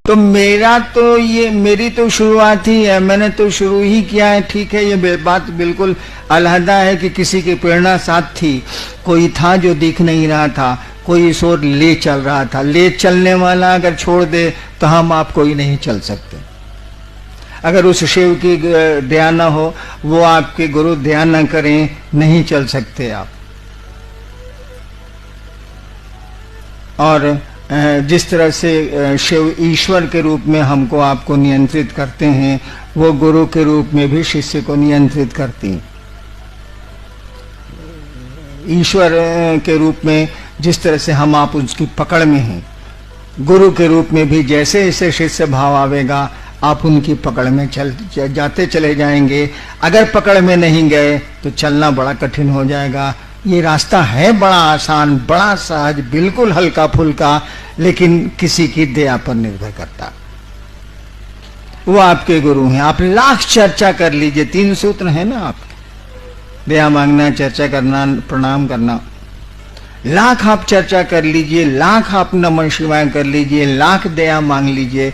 तो मेरी तो शुरुआत ही है, मैंने तो शुरू ही किया है। ठीक है, ये बात बिल्कुल अलहदा है कि किसी की प्रेरणा साथ थी, कोई था जो दिख नहीं रहा था, कोई इस ओर ले चल रहा था। ले चलने वाला अगर छोड़ दे तो हम आप कोई नहीं चल सकते। अगर उस शिव की दया न हो, वो आपके गुरु दया न करें, नहीं चल सकते आप। और जिस तरह से शिव ईश्वर के रूप में हमको आपको नियंत्रित करते हैं, वो गुरु के रूप में भी शिष्य को नियंत्रित करती। ईश्वर के रूप में जिस तरह से हम आप उसकी पकड़ में हैं, गुरु के रूप में भी जैसे जैसे शिष्य भाव आवेगा आप उनकी पकड़ में जाते चले जाएंगे। अगर पकड़ में नहीं गए तो चलना बड़ा कठिन हो जाएगा। ये रास्ता है बड़ा आसान, बड़ा सहज, बिल्कुल हल्का फुल्का, लेकिन किसी की दया पर निर्भर करता। वो आपके गुरु हैं। आप लाख चर्चा कर लीजिए, 3 सूत्र है ना आपके, दया मांगना, चर्चा करना, प्रणाम करना। लाख आप चर्चा कर लीजिए, लाख आप नमः शिवाय कर लीजिए, लाख दया मांग लीजिए,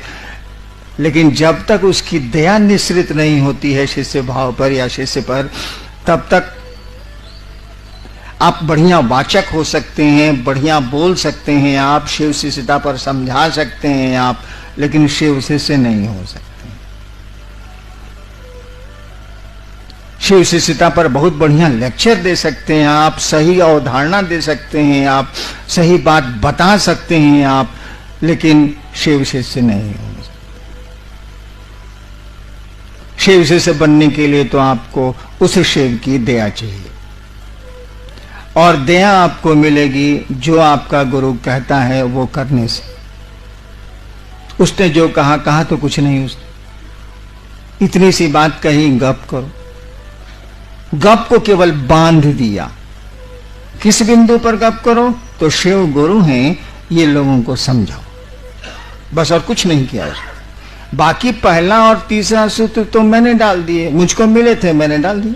लेकिन जब तक उसकी दया निश्रित नहीं होती है शिष्य भाव पर या शिष्य पर, तब तक आप बढ़िया वाचक हो सकते हैं, बढ़िया बोल सकते हैं, आप शिव शिष्यता पर समझा सकते हैं आप, लेकिन शिव शिष्य नहीं हो सकते। शिव शिष्यता पर बहुत बढ़िया लेक्चर दे सकते हैं आप, सही अवधारणा दे सकते हैं आप, सही बात बता सकते हैं आप, लेकिन शिव शिष्य नहीं हो सकते। शिव शिष्य बनने के लिए तो आपको उस शिव की दया चाहिए, और दया आपको मिलेगी जो आपका गुरु कहता है वो करने से। उसने जो कहा कहा तो कुछ नहीं, उसने इतनी सी बात कही, गप करो। गप को केवल बांध दिया। किस बिंदु पर गप करो? तो शिव गुरु हैं, ये लोगों को समझाओ, बस, और कुछ नहीं किया। बाकी पहला और तीसरा सूत्र तो मैंने डाल दिए, मुझको मिले थे मैंने डाल दिए।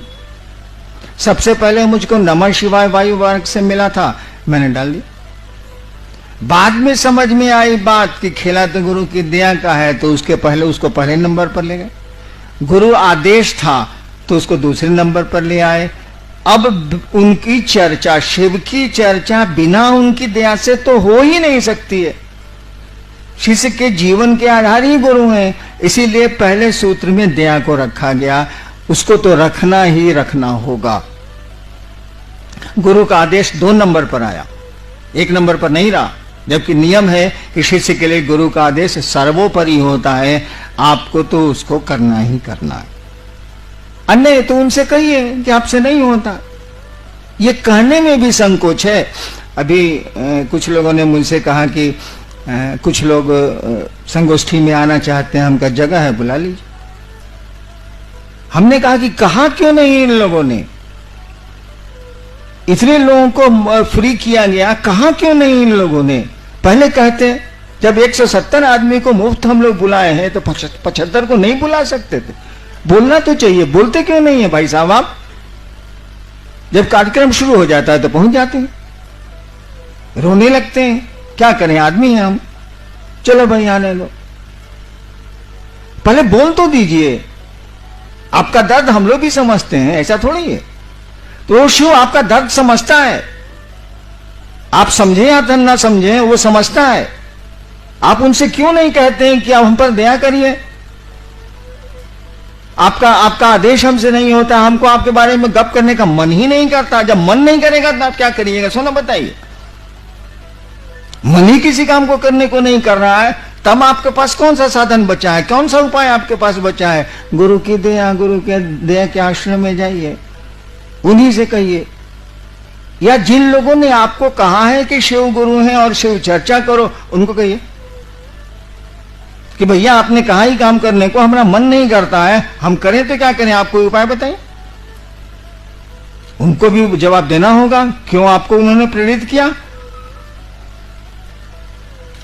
सबसे पहले मुझको नमः शिवाय वायु वर्ग से मिला था, मैंने डाल दिया। बाद में समझ में आई बात कि खेला तो गुरु की दया का है, तो उसको पहले नंबर पर ले गए। गुरु आदेश था तो उसको दूसरे नंबर पर ले आए। अब उनकी चर्चा, शिव की चर्चा बिना उनकी दया से तो हो ही नहीं सकती है। शिष्य के जीवन के आधार ही गुरु हैं, इसीलिए पहले सूत्र में दया को रखा गया। उसको तो रखना ही रखना होगा। गुरु का आदेश 2 नंबर पर आया, 1 नंबर पर नहीं रहा, जबकि नियम है कि शिष्य के लिए गुरु का आदेश सर्वोपरि होता है। आपको तो उसको करना ही करना है। अन्य तो उनसे कहिए कि आपसे नहीं होता। ये कहने में भी संकोच है। अभी कुछ लोगों ने मुझसे कहा कि कुछ लोग संगोष्ठी में आना चाहते हैं, हमका जगह है, बुला लीजिए। हमने कहा कि कहा क्यों नहीं इन लोगों ने? इतने लोगों को फ्री किया गया, कहा क्यों नहीं इन लोगों ने? पहले कहते, जब 170 आदमी को मुफ्त हम लोग बुलाए हैं तो 75 को नहीं बुला सकते थे? बोलना तो चाहिए, बोलते क्यों नहीं है भाई साहब आप? जब कार्यक्रम शुरू हो जाता है तो पहुंच जाते हैं, रोने लगते हैं। क्या करें, आदमी हैं हम, चलो भाई आने लो। पहले बोल तो दीजिए। आपका दर्द हम लोग भी समझते हैं, ऐसा थोड़ी है। तो शिव आपका दर्द समझता है, आप समझे या ना समझे, वो समझता है। आप उनसे क्यों नहीं कहते हैं कि आप हम पर दया करिए? आपका आदेश हमसे नहीं होता, हमको आपके बारे में गप करने का मन ही नहीं करता। जब मन नहीं करेगा तो आप क्या करिएगा? सोना बताइए। मन ही किसी काम को करने को नहीं कर रहा है, तब आपके पास कौन सा साधन बचा है, कौन सा उपाय आपके पास बचा है? गुरु की दया, गुरु के दया के आश्रम में जाइए, उन्हीं से कहिए। या जिन लोगों ने आपको कहा है कि शिव गुरु हैं और शिव चर्चा करो, उनको कहिए कि भैया आपने कहा ही काम करने को, हमारा मन नहीं करता है, हम करें तो क्या करें, आप कोई उपाय बताइए। उनको भी जवाब देना होगा, क्यों आपको उन्होंने प्रेरित किया,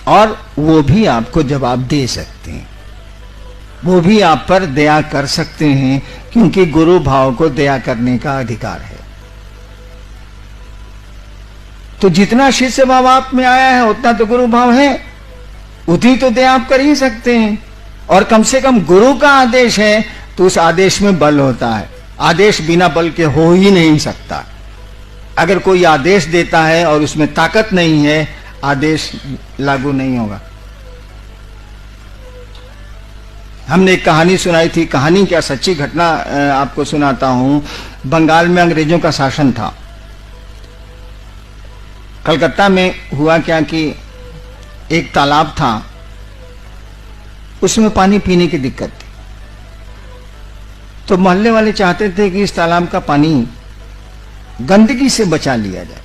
और वो भी आपको जवाब दे सकते हैं, वो भी आप पर दया कर सकते हैं, क्योंकि गुरु भाव को दया करने का अधिकार है। तो जितना शिष्य भाव आप में आया है उतना तो गुरु भाव है। उतनी तो दया आप कर ही सकते हैं। और कम से कम गुरु का आदेश है तो उस आदेश में बल होता है। आदेश बिना बल के हो ही नहीं सकता। अगर कोई आदेश देता है और उसमें ताकत नहीं है, आदेश लागू नहीं होगा। हमने एक कहानी सुनाई थी, कहानी क्या सच्ची घटना आपको सुनाता हूं। बंगाल में अंग्रेजों का शासन था। कलकत्ता में हुआ क्या कि एक तालाब था, उसमें पानी पीने की दिक्कत थी। तो मोहल्ले वाले चाहते थे कि इस तालाब का पानी गंदगी से बचा लिया जाए।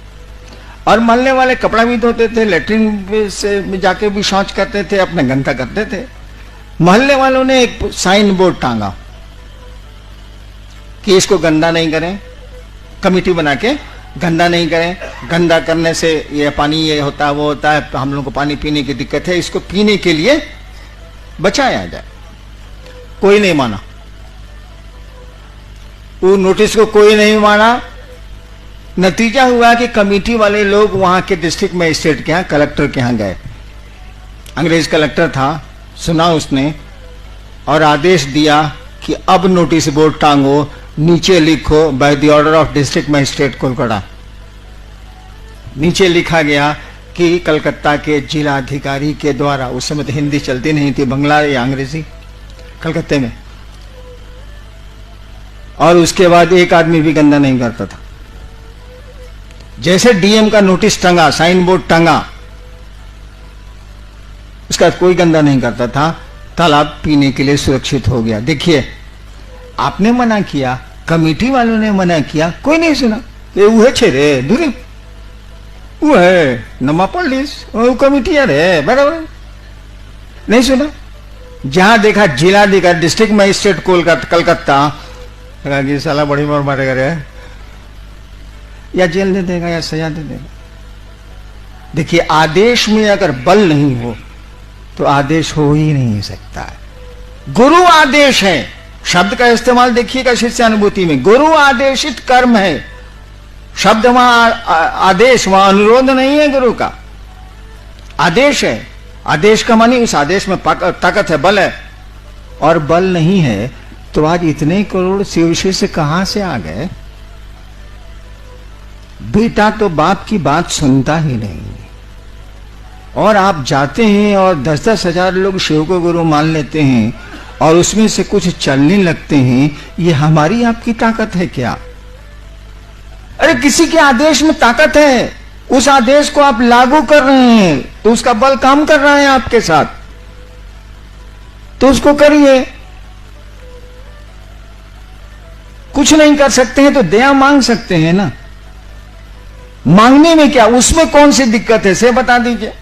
और मोहल्ले वाले कपड़ा भी धोते थे, लेटरिन से जाके भी शौच करते थे, अपने गंदा करते थे। मोहल्ले वालों ने एक साइन बोर्ड टांगा कि इसको गंदा नहीं करें, कमेटी बना के गंदा नहीं करें, गंदा करने से ये पानी ये होता है वो होता है, हम लोग को पानी पीने की दिक्कत है, इसको पीने के लिए बचाया जाए। कोई नहीं माना, वो नोटिस को कोई नहीं माना। नतीजा हुआ कि कमेटी वाले लोग वहां के डिस्ट्रिक्ट मजिस्ट्रेट के यहाँ, कलेक्टर के यहाँ गए। अंग्रेज कलेक्टर था, सुना उसने और आदेश दिया कि अब नोटिस बोर्ड टांगो, नीचे लिखो by the order of district magistrate Kolkata. नीचे लिखा गया कि कलकत्ता के जिला अधिकारी के द्वारा, उस समय तो हिंदी चलती नहीं थी, बंगला या अंग्रेजी कलकत्ते में। और उसके बाद एक आदमी भी गंदा नहीं करता था। जैसे डीएम का नोटिस टंगा, साइन बोर्ड टंगा, उसका कोई गंदा नहीं करता था। तालाब पीने के लिए सुरक्षित हो गया। देखिए, आपने मना किया, कमेटी वालों ने मना किया, कोई नहीं सुना। ये वो है छेरे दूरी, वो है नमा पुलिस, वो कमेटी है बराबर, नहीं सुना। जहां देखा जिलाधिकारी, डिस्ट्रिक्ट मजिस्ट्रेट कलकत्ता, कहा कि साला बड़ी मार मारेगा रे, या जेल दे देगा या सजा दे देगा। देखिए, आदेश में अगर बल नहीं हो तो आदेश हो ही नहीं सकता है। गुरु आदेश है, शब्द का इस्तेमाल देखिएगा शिष्यानुभूति में, गुरु आदेशित कर्म है। शब्द वहां आदेश, वहां अनुरोध नहीं है, गुरु का आदेश है। आदेश का मानी उस आदेश में ताकत है, बल है। और बल नहीं है तो आज इतने करोड़ शिव शिष्य कहां से आ गए? बेटा तो बाप की बात सुनता ही नहीं, और आप जाते हैं और 10-10 हजार लोग शिव को गुरु मान लेते हैं और उसमें से कुछ चलने लगते हैं। ये हमारी आपकी ताकत है क्या? अरे किसी के आदेश में ताकत है, उस आदेश को आप लागू कर रहे हैं तो उसका बल काम कर रहा है आपके साथ, तो उसको करिए। कुछ नहीं कर सकते हैं तो दया मांग सकते हैं ना। मांगने में क्या, उसमें कौन सी दिक्कत है से बता दीजिए।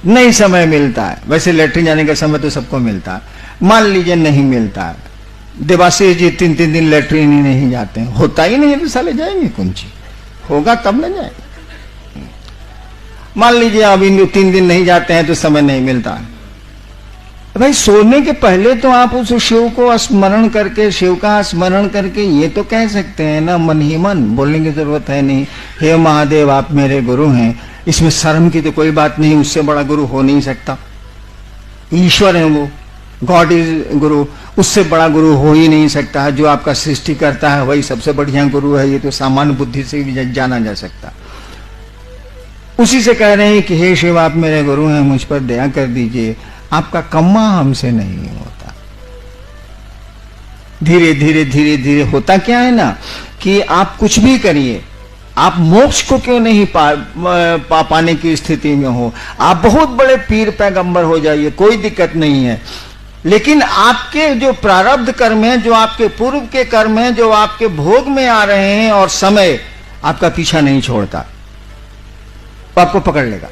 नहीं समय मिलता है, वैसे लेटरिन जाने का समय तो सबको मिलता है, मान लीजिए नहीं मिलता है। देवाशीष जी 3-3 दिन लेटरिन ही नहीं जाते हैं, होता ही नहीं है तो साले जाएंगे कौन सी, होगा तब न जाएंगे। मान लीजिए अभी 3 दिन नहीं जाते हैं तो समय नहीं मिलता है। भाई सोने के पहले तो आप उस शिव को स्मरण करके, शिव का स्मरण करके ये तो कह सकते हैं ना, मन ही मन, बोलने की जरूरत है नहीं, हे महादेव आप मेरे गुरु हैं। इसमें शर्म की तो कोई बात नहीं, उससे बड़ा गुरु हो नहीं सकता। ईश्वर है वो, गॉड इज गुरु, उससे बड़ा गुरु हो ही नहीं सकता है। जो आपका सृष्टि करता है वही सबसे बढ़िया गुरु है, ये तो सामान्य बुद्धि से भी जाना जा सकता। उसी से कह रहे हैं कि हे शिव आप मेरे गुरु हैं, मुझ पर दया कर दीजिए, आपका कम्मा हमसे नहीं होता। धीरे धीरे धीरे धीरे होता क्या है ना कि आप कुछ भी करिए, आप मोक्ष को क्यों नहीं पाने की स्थिति में हो, आप बहुत बड़े पीर पैगंबर हो जाइए, कोई दिक्कत नहीं है, लेकिन आपके जो प्रारब्ध कर्म है, जो आपके पूर्व के कर्म है, जो आपके भोग में आ रहे हैं और समय आपका पीछा नहीं छोड़ता, तो आपको पकड़ लेगा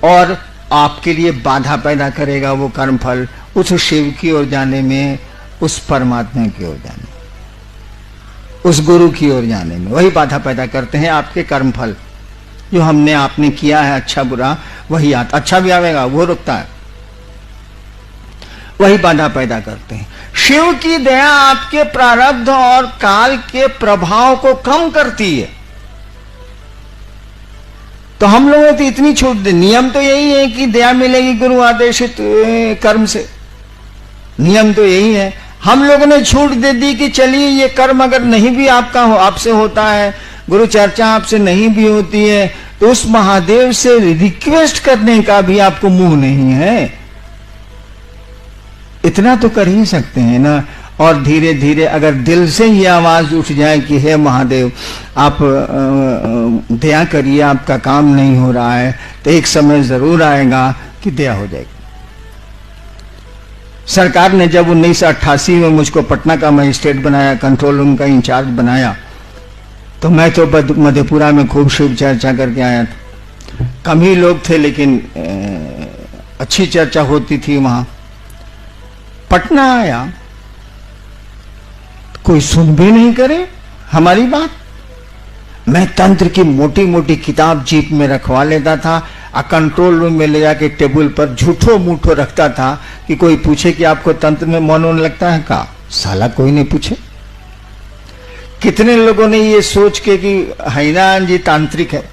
और आपके लिए बाधा पैदा करेगा वो कर्मफल उस शिव की ओर जाने में, उस परमात्मा की ओर जाने में, उस गुरु की ओर जाने में। वही बाधा पैदा करते हैं आपके कर्मफल जो हमने आपने किया है, अच्छा बुरा वही आता, अच्छा भी आवेगा वो रुकता है, वही बाधा पैदा करते हैं। शिव की दया आपके प्रारब्ध और काल के प्रभाव को कम करती है। तो हम लोगों ने तो इतनी छूट दी। नियम तो यही है कि दया मिलेगी गुरु आदेशित कर्म से, नियम तो यही है। हम लोगों ने छूट दे दी कि चलिए ये कर्म अगर नहीं भी आपका आपसे होता है, गुरु चर्चा आपसे नहीं भी होती है, तो उस महादेव से रिक्वेस्ट करने का भी आपको मुंह नहीं है, इतना तो कर ही सकते हैं ना। और धीरे धीरे अगर दिल से ही आवाज उठ जाए कि हे महादेव आप दया करिए, आपका काम नहीं हो रहा है, तो एक समय जरूर आएगा कि दया हो जाएगी। सरकार ने जब 1988 में मुझको पटना का मजिस्ट्रेट बनाया, कंट्रोल रूम का इंचार्ज बनाया, तो मैं तो मधेपुरा में खूब शिव चर्चा करके आया था। कम ही लोग थे लेकिन अच्छी चर्चा होती थी वहां। पटना आया, कोई सुन भी नहीं करे हमारी बात। मैं तंत्र की मोटी मोटी किताब जीप में रखवा लेता था और कंट्रोल रूम में ले जाके टेबल पर झूठो मूठो रखता था कि कोई पूछे कि आपको तंत्र में मन होने लगता है का? साला कोई नहीं पूछे। कितने लोगों ने ये सोच के कि हैनान जी तांत्रिक है,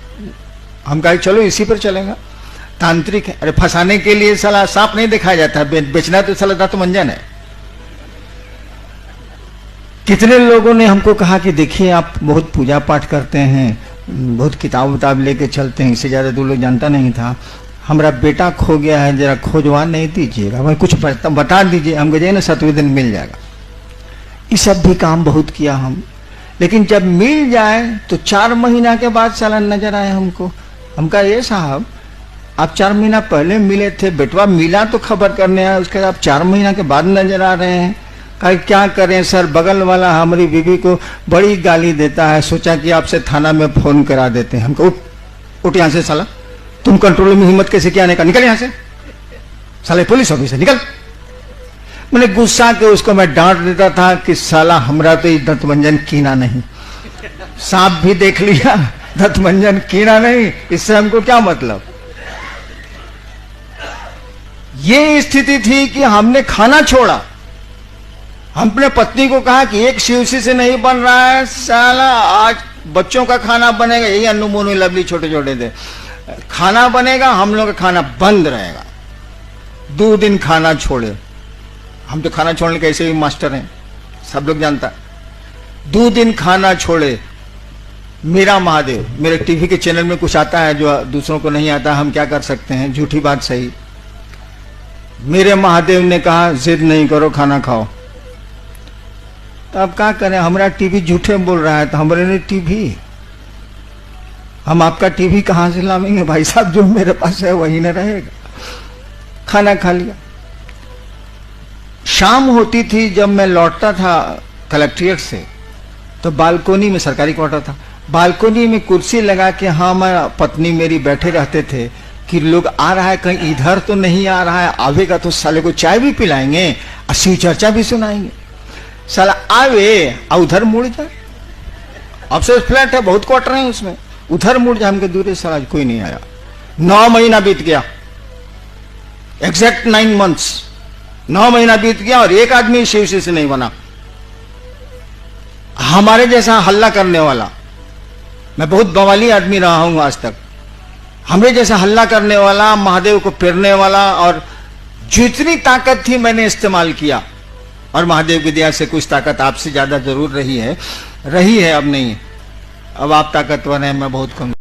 हम कहे चलो इसी पर चलेगा, तांत्रिक है। अरे फंसाने के लिए साला सांप नहीं दिखाया जाता, बेचना तो साला दांत मंजन है। कितने लोगों ने हमको कहा कि देखिए आप बहुत पूजा पाठ करते हैं, बहुत किताब उताब लेके चलते हैं, इससे ज्यादा दूर लोग जानता नहीं था। हमारा बेटा खो गया है, जरा खोजवा नहीं दीजिएगा, भाई कुछ बता दीजिए। हम कहे ना 7वें दिन मिल जाएगा। ये सब भी काम बहुत किया हम, लेकिन जब मिल जाए तो 4 महीना के बाद साला नजर आए हमको। हम कहा ये साहब आप 4 महीना पहले मिले थे, बेटवा मिला तो खबर करने आए, उसके बाद आप 4 महीना के बाद नजर आ रहे हैं। कहा क्या करें सर, बगल वाला हमारी बीवी को बड़ी गाली देता है, सोचा कि आपसे थाना में फोन करा देते हैं। हमको उठ यहां से साला, तुम कंट्रोल में हिम्मत कैसे क्या आने का, निकल यहां से साले पुलिस ऑफिसर निकल। मैंने गुस्सा के उसको मैं डांट देता था कि साला हमरा तो दंतमंजन कीना नहीं, सांप भी देख लिया दंतमंजन कीना नहीं, इससे हमको क्या मतलब। ये स्थिति थी कि हमने खाना छोड़ा। हमने पत्नी को कहा कि एक शिवसी से नहीं बन रहा है साला, आज बच्चों का खाना बनेगा, यही अन्नू मोनू लवली छोटे छोटे थे, खाना बनेगा, हम लोग का खाना बंद रहेगा। 2 दिन खाना छोड़े, हम तो खाना छोड़ने के ऐसे भी मास्टर हैं, सब लोग जानता। 2 दिन खाना छोड़े, मेरा महादेव, मेरे टीवी के चैनल में कुछ आता है जो दूसरों को नहीं आता, हम क्या कर सकते हैं, झूठी बात सही। मेरे महादेव ने कहा जिद नहीं करो, खाना खाओ। तो अब क्या करें, हमारा टीवी झूठे बोल रहा है, तो हमारे लिए टीवी, हम आपका टीवी कहां से लावेंगे भाई साहब, जो मेरे पास है वही न रहेगा। खाना खा लिया। शाम होती थी जब मैं लौटता था कलेक्ट्रेट से, तो बालकोनी में, सरकारी क्वार्टर था, बालकोनी में कुर्सी लगा के हम पत्नी मेरी बैठे रहते थे कि लोग आ रहा है कहीं इधर तो नहीं आ रहा है, आवेगा तो साले को चाय भी पिलाएंगे और शिव चर्चा भी सुनाएंगे। साला आवे और उधर मुड़ जाए, अब से फ्लैट है, बहुत क्वार्टर है उसमें, उधर मुड़ जाए, हमके दूर साला कोई नहीं आया। 9 महीना बीत गया, एग्जैक्ट 9 months, 9 महीना बीत गया और एक आदमी शिवसी से नहीं बना। हमारे जैसा हल्ला करने वाला, मैं बहुत बवाली आदमी रहा हूं आज तक, हमें जैसा हल्ला करने वाला, महादेव को पेरने वाला, और जितनी ताकत थी मैंने इस्तेमाल किया। और महादेव की दया से कुछ ताकत आपसे ज्यादा जरूर रही है, अब नहीं। अब आप ताकतवर हैं, मैं बहुत कम।